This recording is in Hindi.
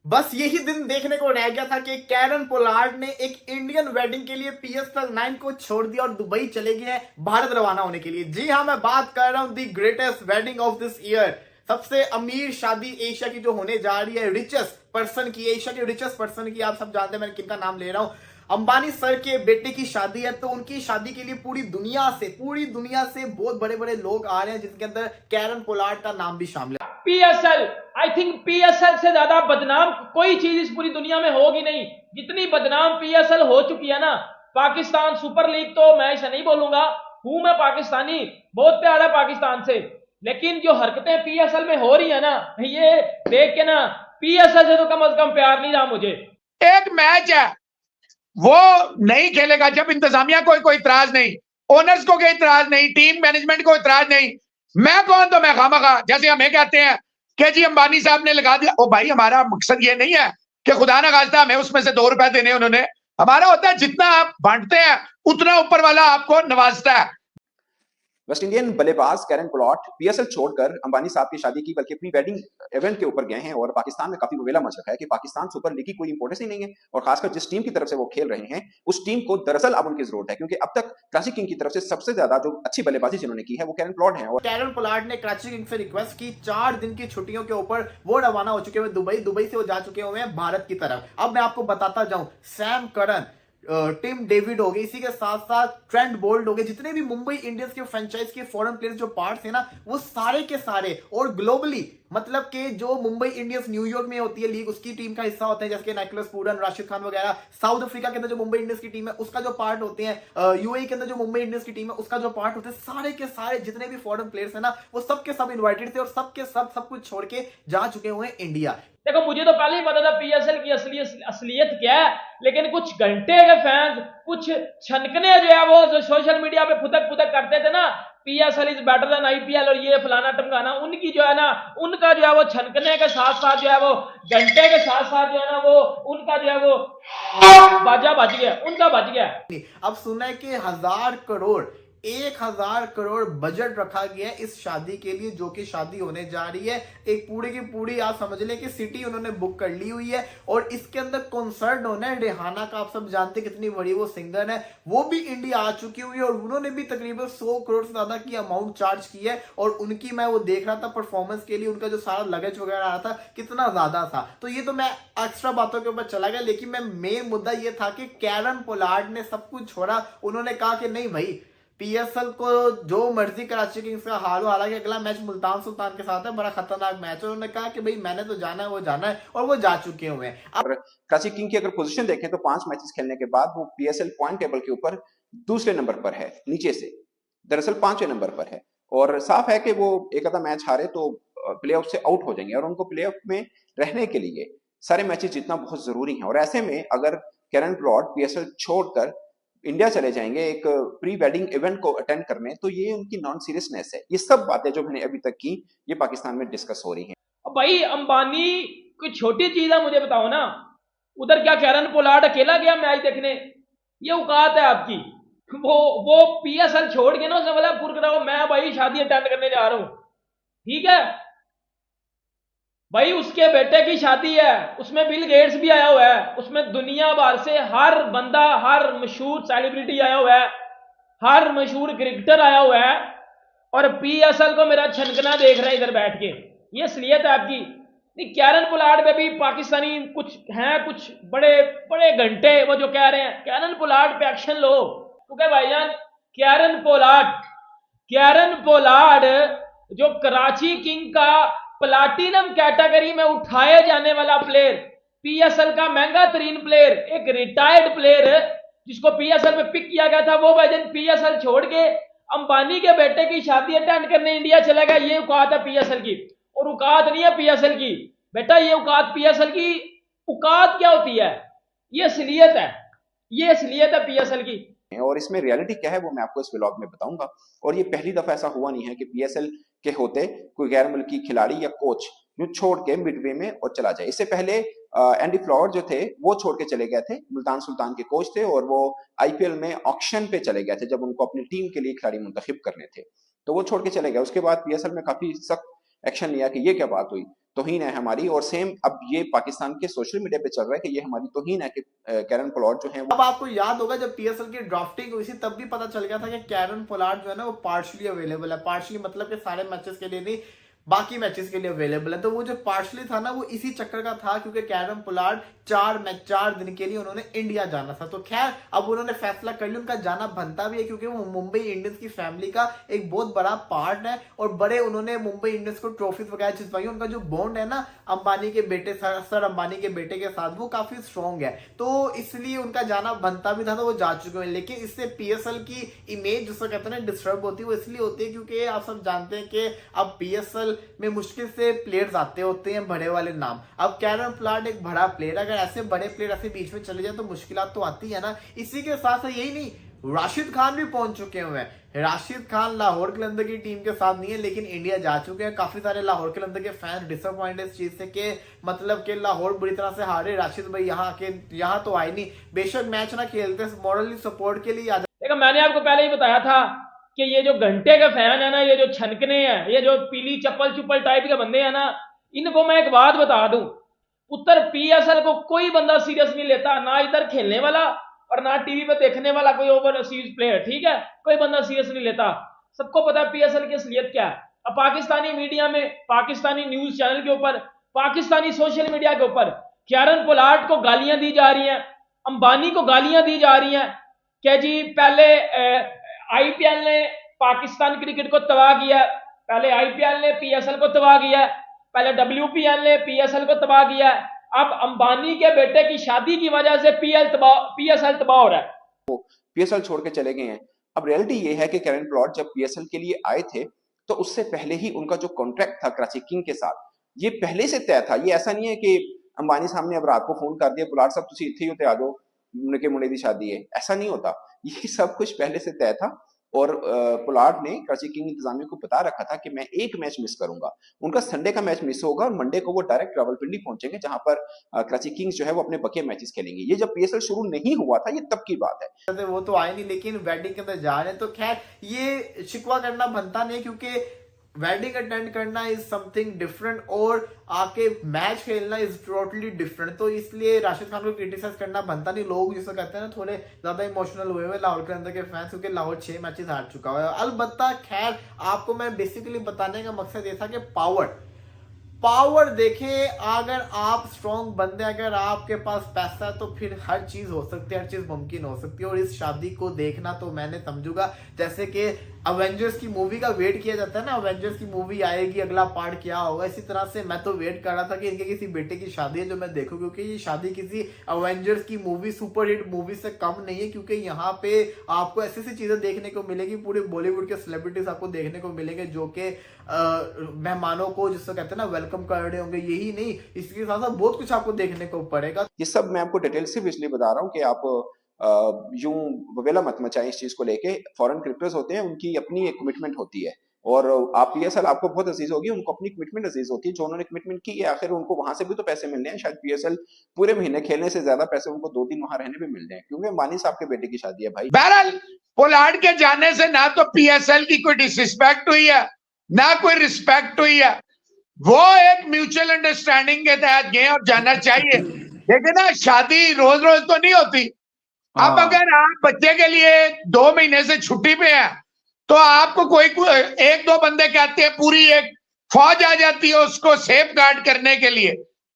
बस यही दिन देखने को रह गया था कि कैरन पोलार्ड ने एक इंडियन वेडिंग के लिए PSL 9 को छोड़ दिया और दुबई चले गए हैं भारत रवाना होने के लिए। जी हाँ, मैं बात कर रहा हूं the greatest wedding of this year. सबसे अमीर शादी एशिया की जो होने जा रही है, रिचेस्ट पर्सन की, एशिया के रिचेस्ट पर्सन की। आप सब जानते हैं मैं किनका नाम ले रहा हूं। अंबानी सर के बेटे की शादी है, तो उनकी शादी के लिए पूरी दुनिया से बहुत बड़े बड़े लोग आ रहे हैं, जिनके अंदर कैरन पोलार्ड का नाम भी शामिल है। पीएसएल, आई थिंक पीएसएल से ज्यादा बदनाम कोई चीज इस पूरी दुनिया में होगी नहीं। जितनी बदनाम पीएसएल हो चुकी है ना, पाकिस्तान सुपर लीग तो मैं इसे नहीं बोलूंगा, हूं मैं पाकिस्तानी, बहुत प्यार है पाकिस्तान से, लेकिन जो हरकतें पीएसएल में हो रही है ना, ये देख के ना पीएसएल से तो कम से कम प्यार नहीं रहा मुझे। एक मैच है वो नहीं खेलेगा जब इंतजामिया को कोई इतराज नहीं, ओनर्स को कोई इतराज नहीं, टीम मैनेजमेंट को इतराज नहीं। मैं कौन, तो मैं खामखा, जैसे हमें कहते हैं कि जी अंबानी साहब ने लगा दिया। ओ भाई, हमारा मकसद ये नहीं है कि खुदा ना खास्ता हमें उसमें से 2 रुपए देने उन्होंने। हमारा होता है जितना आप बांटते हैं उतना ऊपर वाला आपको नवाजता है। वेस्ट इंडियन बल्लेबाज कैरन पोलार्ड पीएसएल छोड़कर अंबानी साहब की शादी की बल्कि अपनी वेडिंग इवेंट के ऊपर गए हैं और पाकिस्तान में काफी ववेला मच रखा है कि पाकिस्तान सुपर लीग की कोई इंपॉर्टेंस ही नहीं है और खासकर जिस टीम की तरफ से वो खेल रहे हैं उस टीम को दरअसल अब उनकी जरूरत है, क्योंकि अब तक कराची किंग की तरफ से सबसे ज्यादा जो अच्छी बल्लेबाजी जिन्होंने की है वो कैरन पोलार्ड है। और कैरन पोलार्ड ने कराची किंग्स से रिक्वेस्ट की, 4 दिन की छुट्टियों के ऊपर वो रवाना हो चुके हुए दुबई से वो जा चुके हुए हैं भारत की तरफ। अब मैं आपको बताता जाऊं, सैम करन, टिम डेविड हो गए, इसी के साथ साथ ट्रेंट बोल्ट हो गए, जितने भी मुंबई इंडियंस के फ्रेंचाइज के फॉरेन प्लेयर्स जो पार्ट्स है ना, वो सारे के सारे, और ग्लोबली मतलब कि जो मुंबई इंडियंस न्यूयॉर्क में होती है लीग, उसकी टीम का हिस्सा होते हैं, जैसे निकोलस पूरन, राशिद खान वगैरह। साउथ अफ्रीका के अंदर जो मुंबई इंडियंस की टीम है उसका जो पार्ट होते हैं, यूएई के अंदर जो मुंबई इंडियंस की टीम है उसका जो पार्ट होते हैं, सारे के सारे जितने भी फॉरेन प्लेयर्स है ना, वो सबके सब इन्वाइटेड थे और सबके सब कुछ छोड़ के जा चुके हुए हैं इंडिया। देखो, मुझे तो पहले ही पता था पीएसएल की असलियत क्या है, लेकिन कुछ घंटे के फैंस कुछ छनकने जो है वो जो सोशल मीडिया पे फुदक करते थे ना, PSL is better than IPL और ये फलाना टमकाना, उनकी जो है ना, उनका जो है वो छनकने के साथ साथ जो है वो घंटे के साथ साथ जो है ना वो उनका जो है वो बाजा बज गया, उनका बज गया। अब सुना है कि 1,000 करोड़ बजट रखा गया है इस शादी के लिए, जो कि शादी होने जा रही है। एक पूरी की पूरी आप समझ लें कि सिटी उन्होंने बुक कर ली हुई है और इसके अंदर कॉन्सर्ट होना है। रिहाना का आप सब जानते कितनी बड़ी वो सिंगर है, वो भी इंडिया आ चुकी हुई है और उन्होंने भी तकरीबन 100 करोड़ से ज्यादा की अमाउंट चार्ज की है। और उनकी मैं वो देख रहा था परफॉर्मेंस के लिए, उनका जो सारा लगेज वगैरह आया था कितना ज्यादा था। तो ये तो मैं एक्स्ट्रा बातों के ऊपर चला गया, लेकिन मैं मेन मुद्दा ये था कि कैरन पोलार्ड ने सब कुछ छोड़ा। उन्होंने कहा कि नहीं भाई, पीएसएल को जो मर्जी कराची किंग्स का हाल हो, हालांकि अगला मैच मुल्तान सुल्तान के साथ है, बड़ा खतरनाक मैच है। उन्होंने कहा कि भाई मैंने तो जाना है, वो जाना है, और वो जा चुके हुए हैं। अब कराची किंग की अगर पोजीशन देखें तो 5 मैचेस खेलने के बाद वो पीएसएल पॉइंट टेबल के ऊपर दूसरे नंबर पर है, नीचे से दरअसल 5वें नंबर पर है। और साफ है कि वो एक आधा मैच हारे तो प्लेऑफ से आउट हो जाएंगे और उनको प्लेऑफ में रहने के लिए सारे मैचेस जीतना बहुत जरूरी है। और ऐसे में अगर कैरन पोलार्ड पीएसएल छोड़कर इंडिया चले जाएंगे एक प्री वेडिंग इवेंट को अटेंड करने, तो ये उनकी नॉन सीरियसनेस है। ये सब बातें जो मैंने अभी तक की, ये पाकिस्तान में डिस्कस हो रही हैं। अब भाई अंबानी कोई छोटी चीज है, मुझे बताओ ना, उधर क्या कैरन पोलार्ड अकेला गया मैच देखने? ये औकात है आपकी? वो पीएसएल छोड़ के ना उसने बोला पुरकराओ मैं भाई शादी अटेंड करने जा रहा हूं, ठीक है भाई, उसके बेटे की शादी है, उसमें बिल गेट्स भी आया हुआ है, उसमें दुनिया भर से हर बंदा, हर मशहूर सेलिब्रिटी आया हुआ है, हर मशहूर क्रिकेटर आया हुआ है, और पीएसएल को मेरा छनकना देख रहा है इधर बैठ के। ये असलियत है आपकी? नहीं, कैरन पोलार्ड पे भी पाकिस्तानी कुछ हैं, कुछ बड़े बड़े घंटे वो जो कह रहे हैं कैरन पोलार्ड पे एक्शन लो, क्योंकि भाईजान कैरन पोलार्ड जो कराची किंग का प्लाटिनम कैटेगरी में उठाए जाने वाला प्लेयर, पीएसएल का महंगा तरीन प्लेयर, एक रिटायर्ड प्लेयर जिसको पीएसएल में पिक किया गया था, वो भाईजान पीएसएल छोड़ के अंबानी के बेटे की शादी अटेंड करने इंडिया चला गया। ये औकात है पीएसएल की, और औकात नहीं है पीएसएल की बेटा, ये औकात पीएसएल की औकात क्या होती है? ये असलियत है, ये असलियत है पीएसएल की। और इसमें रियलिटी क्या है वो मैं आपको इस व्लॉग में बताऊंगा। और ये पहली दफा ऐसा हुआ नहीं है कि पीएसएल के होते कोई गैर मुल्की खिलाड़ी या कोच जो छोड़ के मिडवे में और चला जाए। इससे पहले एंडी फ्लावर जो थे वो छोड़ के चले गए थे, मुल्तान सुल्तान के कोच थे, और वो आईपीएल में ऑक्शन पे चले गए थे जब उनको अपनी टीम के लिए खिलाड़ी मुंतखब करने थे, तो वो छोड़ के चले गए। उसके बाद पीएसएल में काफी सख्त एक्शन लिया कि ये क्या बात हुई, तौहीन है हमारी। और सेम अब ये पाकिस्तान के सोशल मीडिया पे चल रहा है कि ये हमारी तौहीन है कि कैरन पोलार्ड जो है अब आपको याद होगा जब पीएसएल की ड्राफ्टिंग हुई थी तब भी पता चल गया था कि कैरन पोलार्ड जो है ना वो पार्शली अवेलेबल है। पार्शली मतलब कि सारे मैचेस के लिए नहीं, बाकी मैचेस के लिए अवेलेबल है। तो वो जो पार्शली था ना वो इसी चक्कर का था क्योंकि कैरन पोलार्ड 4 दिन के लिए उन्होंने इंडिया जाना था। तो खैर अब उन्होंने फैसला कर लिया, उनका जाना बनता भी है क्योंकि वो मुंबई इंडियंस की फैमिली का एक बहुत बड़ा पार्ट है और बड़े उन्होंने मुंबई इंडियंस को ट्रॉफीज वगैरह जितवाई। उनका जो बॉन्ड है ना अंबानी के बेटे सर अंबानी के बेटे के साथ वो काफी स्ट्रॉन्ग है, तो इसलिए उनका जाना बनता भी था, तो वो जा चुके हैं। लेकिन इससे पीएसएल की इमेज जिसको कहते हैं डिस्टर्ब होती है, वो इसलिए होती है क्योंकि आप सब जानते हैं कि अब पीएसएल में मुश्किल से प्लेयर्स आते होते हैं बड़े वाले नाम। अब कैरन पोलार्ड एक बड़ा प्लेयर, अगर ऐसे बड़े प्लेयर ऐसे बीच में चले जाए तो मुश्किलात तो आती है ना। इसी के साथ साथ यही नहीं, राशिद खान भी पहुंच चुके हुए हैं। राशिद खान लाहौर कलंदर की टीम के साथ नहीं है लेकिन इंडिया जा चुके हैं। काफी सारे लाहौर कलंदर के फैंस डिसअपॉइंटेड इस चीज से कि मतलब कि लाहौर बुरी तरह से हारे, राशिद भाई यहाँ तो आए नहीं। बेशक मैच ना खेलते, मॉरली सपोर्ट के लिए आ जाते। देखो मैंने आपको पहले ही बताया था कि ये जो घंटे के फैन है ना, ये जो छनकने हैं, ये जो पीली चप्पल चुप्पल टाइप के बंदे हैं ना, इनको मैं एक बात बता दूं, उत्तर पीएसएल को कोई बंदा सीरियस नहीं लेता, ना इधर खेलने वाला और ना टीवी पे देखने वाला कोई ओवरसीज प्लेयर, ठीक है, कोई बंदा सीरियस नहीं लेता। सबको पता है पीएसएल की असलियत क्या है। अब पाकिस्तानी मीडिया में, पाकिस्तानी न्यूज चैनल के ऊपर, पाकिस्तानी सोशल मीडिया के ऊपर कैरन पोलार्ड को गालियां दी जा रही हैं, अंबानी को गालियां दी जा रही हैं क्या जी पहले आईपीएल ने पाकिस्तान क्रिकेट को तबाह किया, पहले आईपीएल ने पीएसएल को तबाह किया, पहले डब्ल्यूपीएल ने पीएसएल को तबाह किया, अब अंबानी के बेटे की शादी की वजह से पीएसएल तबाह हो रहा है। पीएसएल छोड़ के चले गए हैं। अब रियलिटी ये है कि कैरन पोलार्ड जब पीएसएल के लिए आए थे तो उससे पहले ही उनका जो कॉन्ट्रैक्ट था कराची किंग के साथ ये पहले से तय था। ये ऐसा नहीं है कि अंबानी साहब ने अब रात को फोन कर दिया पोलार्ड साहब तुसी इत्थे ही होते आ जाओ उनके मुंडे की शादी है, ऐसा नहीं होता। ये सब कुछ पहले से तय था और पोलार्ड ने कराची किंग इंतजामिया को बता रखा था कि मैं एक मैच मिस करूंगा। उनका संडे का मैच मिस होगा और मंडे को वो डायरेक्ट रावलपिंडी पहुंचेंगे जहां पर कराची किंग्स जो है वो अपने बकिया मैचेस खेलेंगे। ये जब पीएसएल शुरू नहीं हुआ था, ये तब की बात है। वो तो आए नहीं लेकिन वेडिंग के अंदर जा रहे हैं, तो खैर ये शिकवा करना बनता नहीं क्योंकि वेडिंग अटेंड करना इज समथिंग डिफरेंट और आके मैच खेलना इज टोटली डिफरेंट। तो इसलिए राशिद खान को क्रिटिसाइज करना बनता नहीं। लोग जिसको कहते हैं ना थोड़े ज्यादा इमोशनल हुए हुए लाहौर के अंदर के फैंस, क्योंकि लाहौर 6 मैचेस हार चुका है। अलबत्ता खैर आपको मैं बेसिकली बताने का मकसद ये था कि पावर देखें, अगर आप स्ट्रॉन्ग बंदे, अगर आपके पास पैसा है तो फिर हर चीज हो सकती है, हर चीज मुमकिन हो सकती है। और इस शादी को देखना तो मैंने समझूंगा जैसे कि अवेंजर्स की मूवी का वेट किया जाता है ना, अवेंजर्स की मूवी आएगी अगला पार्ट क्या होगा, इसी तरह से मैं तो वेट कर रहा था कि इनके किसी बेटे की शादी है जो मैं देखूं, क्योंकि ये शादी किसी अवेंजर्स की मूवी सुपरहिट मूवी से कम नहीं है। क्योंकि यहाँ पे आपको ऐसी ऐसी चीजें देखने को मिलेगी, पूरे बॉलीवुड के सेलिब्रिटीज आपको देखने को मिलेंगे जो कि मेहमानों को जिसको कहते हैं ना वेलकम कर रहे होंगे। यही नहीं, इसके साथ साथ बहुत कुछ आपको देखने को पड़ेगा। ये सब मैं आपको डिटेल सिर्फ इसलिए बता रहा हूँ कि आप यूं ववेला मत मचाएं इस चीज को लेके। फॉरेन क्रिकेटर्स होते हैं, उनकी अपनी एक कमिटमेंट होती है और आप पीएसएल आपको बहुत अजीज होगी, उनको अपनी कमिटमेंट अजीज होती है। जो उन्होंने कमिटमेंट की है आखिर उनको वहां से भी तो पैसे मिलने हैं। शायद पीएसएल पूरे महीने खेलने से ज्यादा पैसे उनको 2 दिन वहां रहने भी मिल जाए, क्योंकि अंबानी साहब के बेटे की शादी है भाई। बहरहाल पोलार्ड के जाने से ना तो पीएसएल की कोई डिसरिस्पेक्ट हुई है ना कोई रिस्पेक्ट हुई है। वो एक म्यूचुअल अंडरस्टैंडिंग के तहत गए और जाना चाहिए। लेकिन ना शादी रोज रोज तो नहीं होती। अब अगर आप बच्चे के लिए 2 महीने से छुट्टी पे हैं तो आपको कोई 1-2 बंदे कहते हैं पूरी एक फौज आ जाती है उसको सेफ गार्ड करने के लिए।